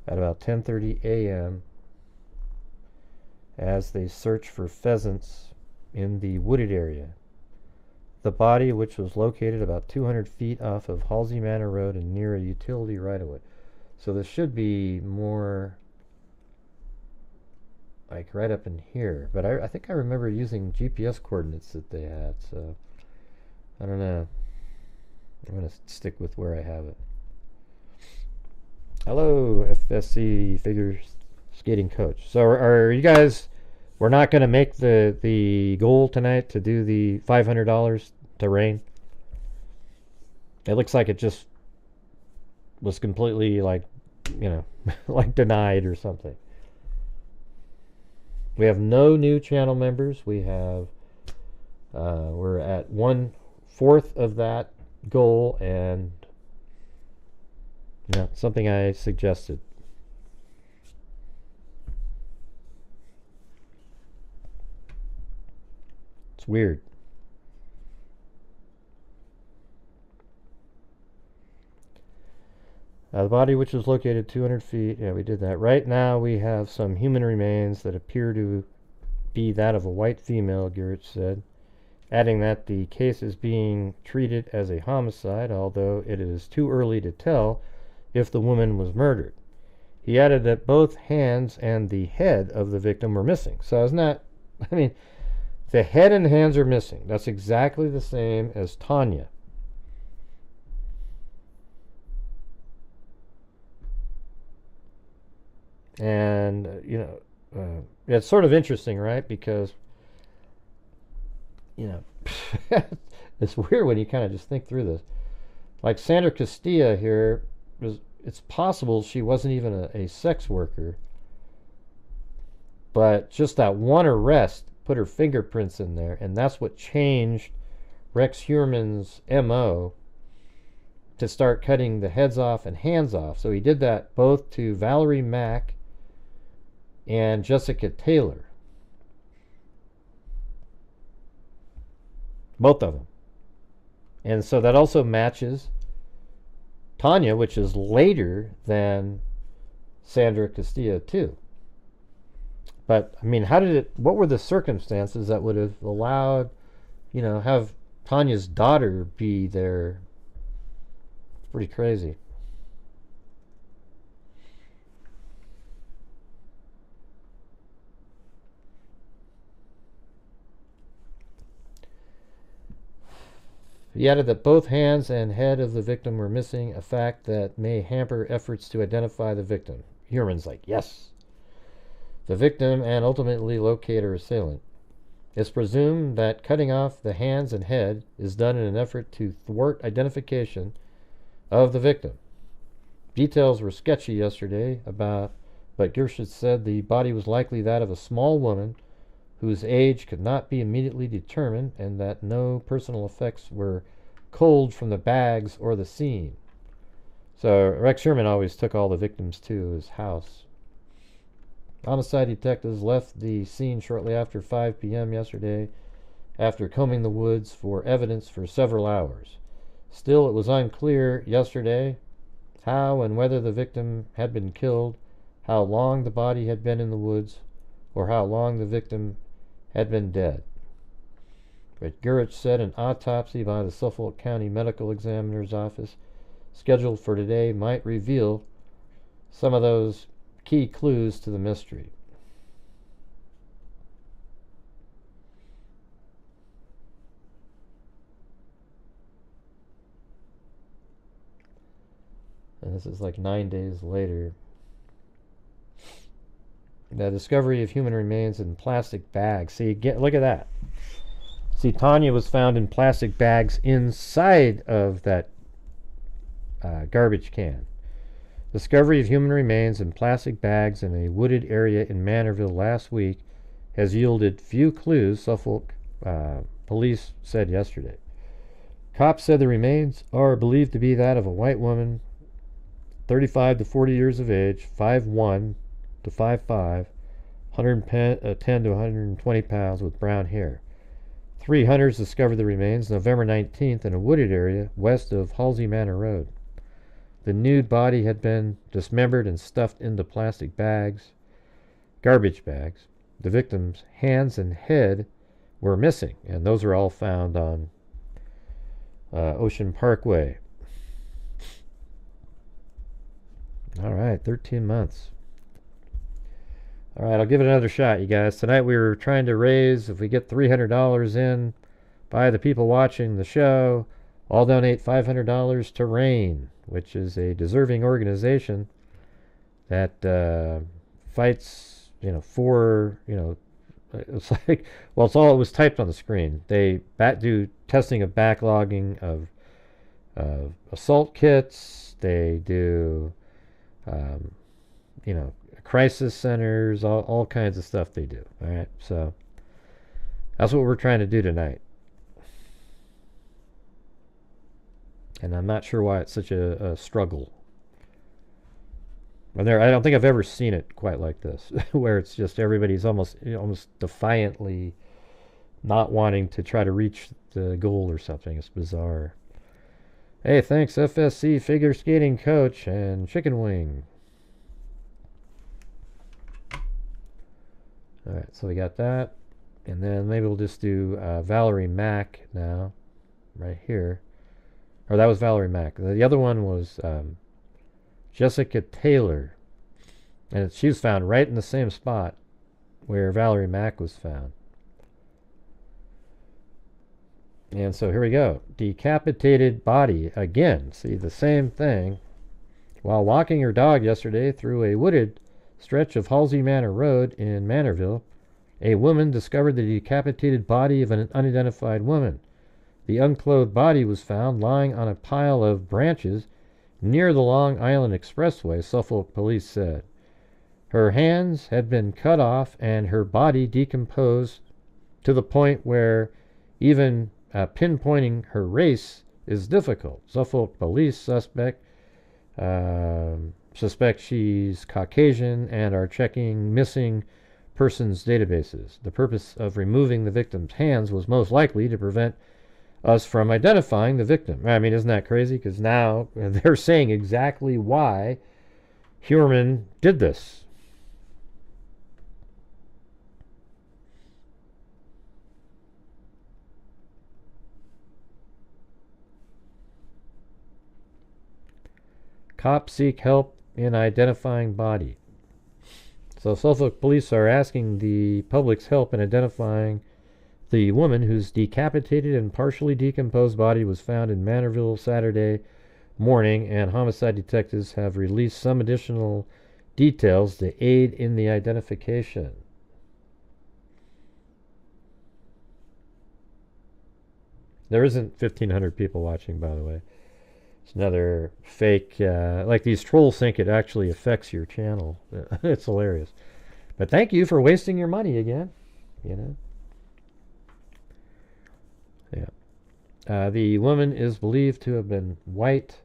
at about 10:30 a.m. as they search for pheasants in the wooded area. The body, which was located about 200 feet off of Halsey Manor Road and near a utility right-of-way. So this should be more like right up in here. But I think I remember using GPS coordinates that they had. So I don't know. I'm going to stick with where I have it. Hello, FSC figure skating coach. So are you guys... We're not going to make the goal tonight to do the $500 to rain. It looks like it just was completely like, you know, like denied or something. We have no new channel members. We have, we're at 1/4 of that goal, and you know, something I suggested. It's weird. The body, which is located 200 feet, yeah, we did that. Right now, we have some human remains that appear to be that of a white female, Garrett said, adding that the case is being treated as a homicide, although it is too early to tell if the woman was murdered. He added that both hands and the head of the victim were missing. So it's not, I mean, the head and hands are missing. That's exactly the same as Tanya. And, you know, it's sort of interesting, right? Because, you know, it's weird when you kind of just think through this. Like Sandra Castilla here, it's possible she wasn't even a sex worker, but just that one arrest put her fingerprints in there, and that's what changed Rex Heuermann's MO to start cutting the heads off and hands off. So he did that both to Valerie Mack and Jessica Taylor. Both of them. And so that also matches Tanya, which is later than Sandra Castilla too. But, I mean, what were the circumstances that would have allowed, you know, have Tanya's daughter be there? It's pretty crazy. He added that both hands and head of the victim were missing, a fact that may hamper efforts to identify the victim. Heuermann's like, yes. The victim and ultimately locate her assailant. It's presumed that cutting off the hands and head is done in an effort to thwart identification of the victim. Details were sketchy yesterday but Gershitz said the body was likely that of a small woman whose age could not be immediately determined, and that no personal effects were culled from the bags or the scene. So Rex Heuermann always took all the victims to his house. Homicide detectives left the scene shortly after 5 p.m. yesterday after combing the woods for evidence for several hours. Still, it was unclear yesterday how and whether the victim had been killed, how long the body had been in the woods, or how long the victim had been dead. But Gurich said an autopsy by the Suffolk County Medical Examiner's Office scheduled for today might reveal some of those key clues to the mystery. And this is like 9 days later. The discovery of human remains in plastic bags. See, look at that. See, Tanya was found in plastic bags inside of that garbage can. Discovery of human remains in plastic bags in a wooded area in Manorville last week has yielded few clues, Suffolk police said yesterday. Cops said the remains are believed to be that of a white woman, 35 to 40 years of age, 5'1" to 5'5", 110 to 120 pounds, with brown hair. 3 hunters discovered the remains November 19th in a wooded area west of Halsey Manor Road. The nude body had been dismembered and stuffed into plastic bags, garbage bags. The victim's hands and head were missing, and those are all found on Ocean Parkway. All right, 13 months. All right, I'll give it another shot, you guys. Tonight we were trying to raise, if we get $300 in by the people watching the show, I'll donate $500 to RAIN, which is a deserving organization that fights, for, it's like, well, it's all, it was typed on the screen. They do testing of backlogging of assault kits. They do, crisis centers, all kinds of stuff they do. All right, so that's what we're trying to do tonight. And I'm not sure why it's such a struggle. And I don't think I've ever seen it quite like this, where it's just everybody's almost defiantly not wanting to try to reach the goal or something. It's bizarre. Hey, thanks FSC figure skating coach and chicken wing. All right, so we got that, and then maybe we'll just do Valerie Mack now, right here. Or that was Valerie Mack. The other one was Jessica Taylor, and she was found right in the same spot where Valerie Mack was found. And so here we go. Decapitated body again. See, the same thing. While walking her dog yesterday through a wooded stretch of Halsey Manor Road in Manorville, a woman discovered the decapitated body of an unidentified woman. The unclothed body was found lying on a pile of branches near the Long Island Expressway, Suffolk police said. Her hands had been cut off and her body decomposed to the point where even pinpointing her race is difficult. Suffolk police suspect she's Caucasian and are checking missing persons databases. The purpose of removing the victim's hands was most likely to prevent us from identifying the victim. I mean, isn't that crazy? Because now they're saying exactly why Huerman did this. Cops seek help in identifying body. So Suffolk police are asking the public's help in identifying the woman whose decapitated and partially decomposed body was found in Manorville Saturday morning, and homicide detectives have released some additional details to aid in the identification. There isn't 1,500 people watching, by the way. It's another fake, like these trolls think it actually affects your channel. It's hilarious. But thank you for wasting your money again, Yeah. The woman is believed to have been white.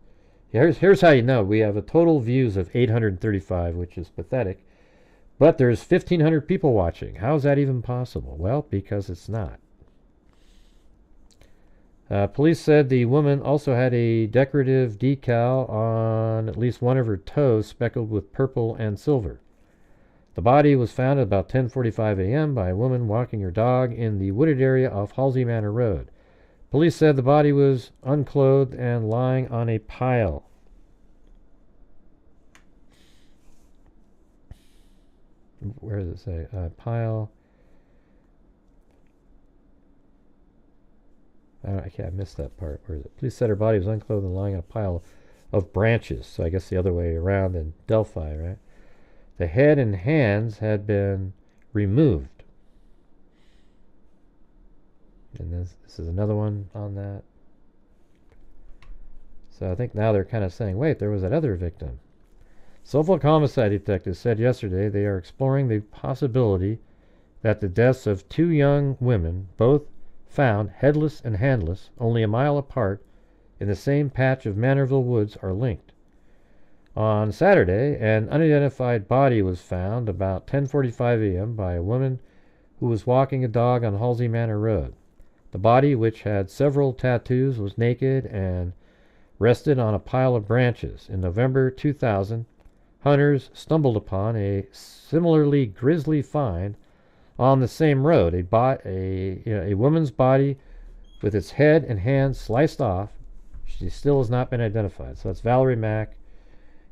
Here's how you know. We have a total views of 835, which is pathetic. But there's 1,500 people watching. How is that even possible? Well, because it's not. Police said the woman also had a decorative decal on at least one of her toes speckled with purple and silver. The body was found at about 10:45 a.m. by a woman walking her dog in the wooded area off Halsey Manor Road. Police said the body was unclothed and lying on a pile. Where does it say? Pile. I missed that part. Where is it? Police said her body was unclothed and lying on a pile of branches. So I guess the other way around in Delphi, right? The head and hands had been removed. And this is another one on that. So I think now they're kind of saying, wait, there was that other victim. Suffolk homicide detectives said yesterday they are exploring the possibility that the deaths of 2 young women, both found headless and handless, only a mile apart, in the same patch of Manorville Woods, are linked. On Saturday, an unidentified body was found about 10:45 a.m. by a woman who was walking a dog on Halsey Manor Road. The body, which had several tattoos, was naked and rested on a pile of branches. In November 2000, hunters stumbled upon a similarly grisly find on the same road, a woman's body with its head and hands sliced off. She still has not been identified. So that's Valerie Mack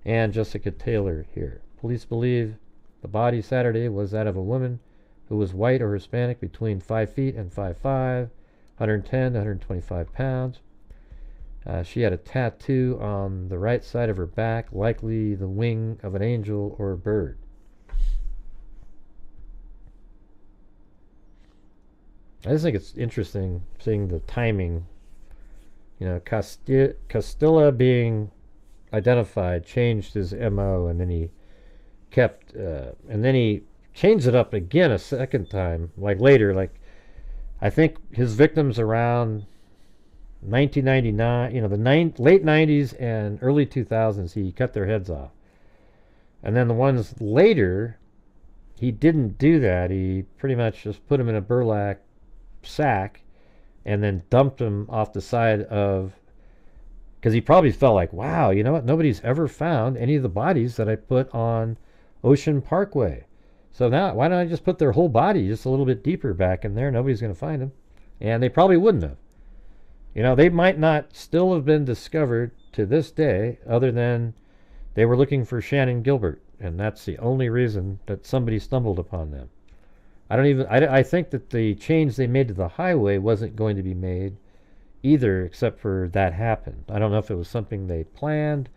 and Jessica Taylor here. Police believe the body Saturday was that of a woman who was white or Hispanic between 5 feet and 5'5", 110 to 125 pounds. She had a tattoo on the right side of her back, likely the wing of an angel or a bird. I just think it's interesting seeing the timing. You know, Costilla being identified changed his MO, and then he kept, and then he changed it up again a second time, like later. Like, I think his victims around 1999, you know, the late 90s and early 2000s, he cut their heads off. And then the ones later, he didn't do that. He pretty much just put them in a burlap sack and then dumped them off the side of, because he probably felt like, wow, you know what, nobody's ever found any of the bodies that I put on Ocean Parkway. So now, why don't I just put their whole body just a little bit deeper back in there? Nobody's going to find them. And they probably wouldn't have. You know, they might not still have been discovered to this day, other than they were looking for Shannon Gilbert, and that's the only reason that somebody stumbled upon them. I think that the change they made to the highway wasn't going to be made either, except for that happened. I don't know if it was something they planned.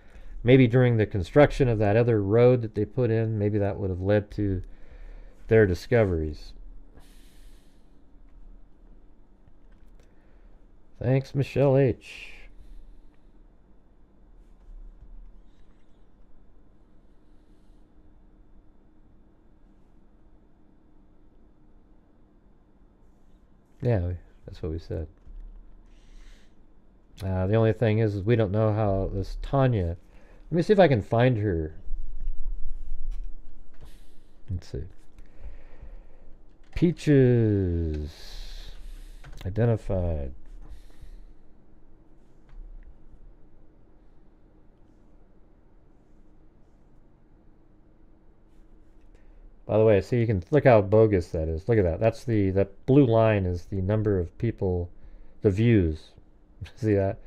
Maybe during the construction of that other road that they put in, maybe that would have led to their discoveries. Thanks, Michelle H. Yeah, that's what we said. The only thing is we don't know how this Tanya... Let me see if I can find her. Let's see. Peaches. Identified. By the way, see, you can look how bogus that is. Look at that. That's that blue line is the number of people, the views. See that?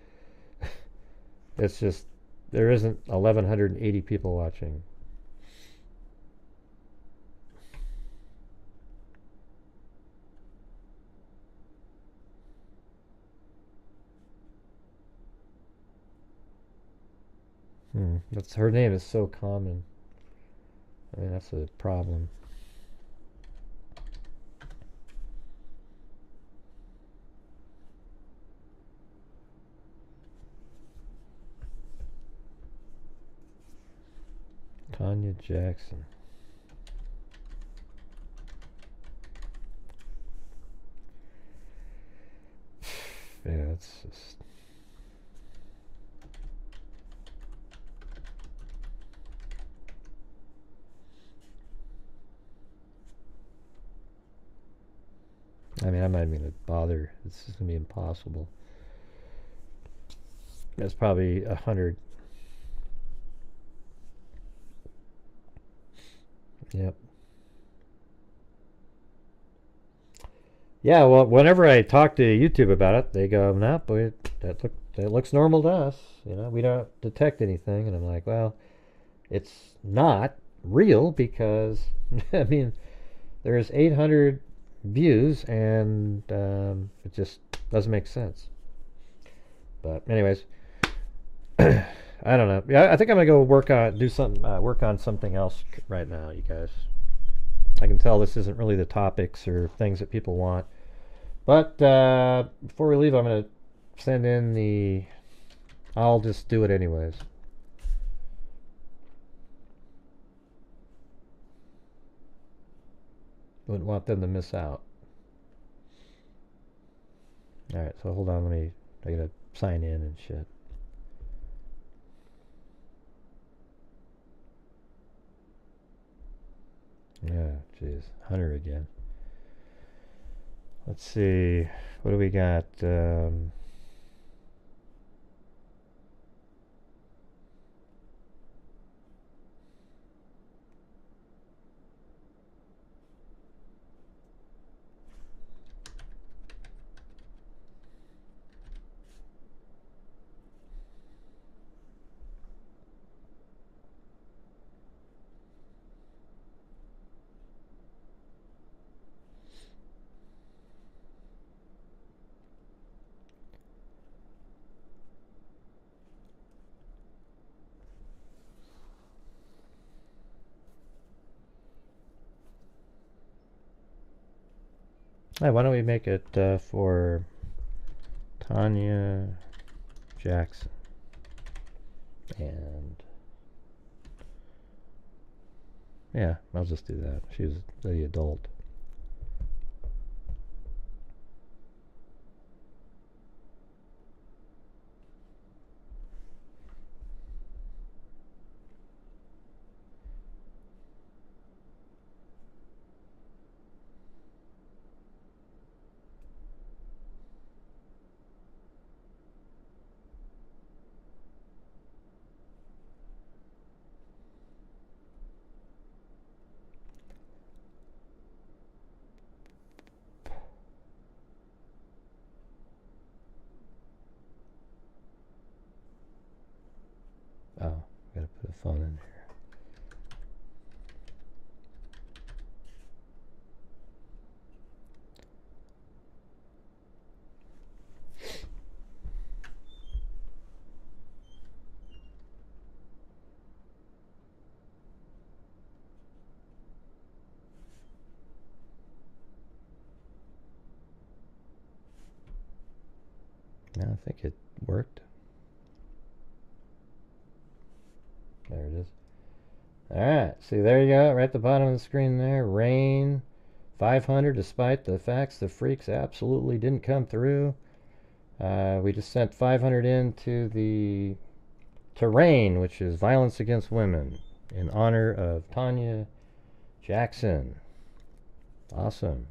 It's just, there isn't 1,180 people watching. That's, her name is so common. I mean, that's a problem. Tanya Jackson. Yeah, it's just... I mean, I'm not even going to bother. It's just going to be impossible. That's probably 100. Yep. Yeah, well, whenever I talk to YouTube about it, they go, "No, boy, that looks normal to us. You know, we don't detect anything." And I'm like, well, it's not real because, I mean, there's 800 views and it just doesn't make sense. But anyways, I don't know. Yeah, I think I'm gonna go work on something else right now, you guys. I can tell this isn't really the topics or things that people want. But before we leave, I'm gonna send in the I'll just do it anyways. Wouldn't want them to miss out. Alright, so hold on, I gotta sign in and shit. Yeah, jeez. Hunter again. Let's see. What do we got? Hey, why don't we make it for Tanya Jackson? And yeah, I'll just do that. She was the adult. Oh, gotta put a phone in here. No, I think it worked. There it is. Alright, see, there you go, right at the bottom of the screen there. Rain 500, despite the facts the freaks absolutely didn't come through. We just sent 500 into the Rain, which is violence against women, in honor of Tanya Jackson. Awesome.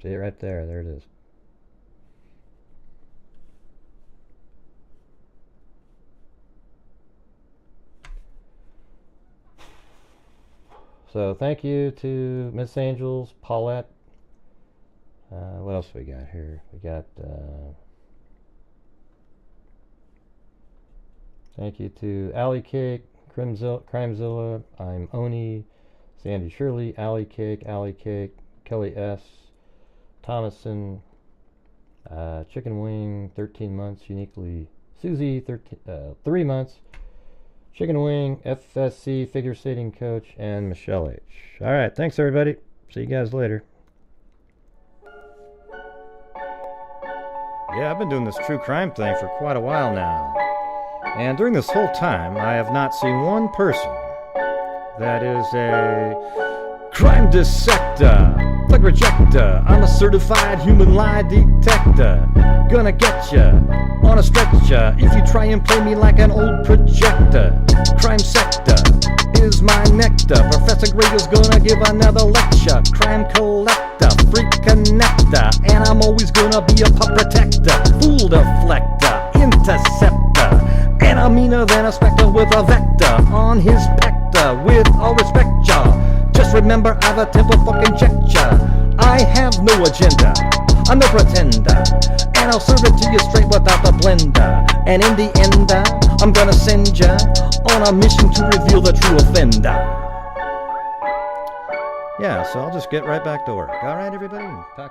See it right there. There it is. So thank you to Miss Angels, Paulette. What else we got here? We got thank you to Alley Cake, Crimezilla, I'm Oni, Sandy Shirley, Alley Cake, Kelly S, Thomason, Chicken Wing, 13 months, uniquely Susie, 3 months, Chicken Wing, FSC, Figure Skating Coach, and Michelle H. Alright, thanks everybody. See you guys later. Yeah, I've been doing this true crime thing for quite a while now. And during this whole time, I have not seen one person that is a crime dissector, plug rejector. I'm a certified human lie detector. Gonna get ya on a stretcher if you try and play me like an old projector. Crime sector is my nectar. Professor Grader's gonna give another lecture. Crime collector, freak connector, and I'm always gonna be a pup protector. Fool deflector, interceptor, and I'm meaner than a specter with a vector on his pector. With all respect, y'all, just remember I've a temper fucking checked ya. I have no agenda, I'm no pretender, and I'll serve it to you straight without the blender. And in the end, I'm gonna send ya on a mission to reveal the true offender. Yeah, so I'll just get right back to work. Alright, everybody, talk to you.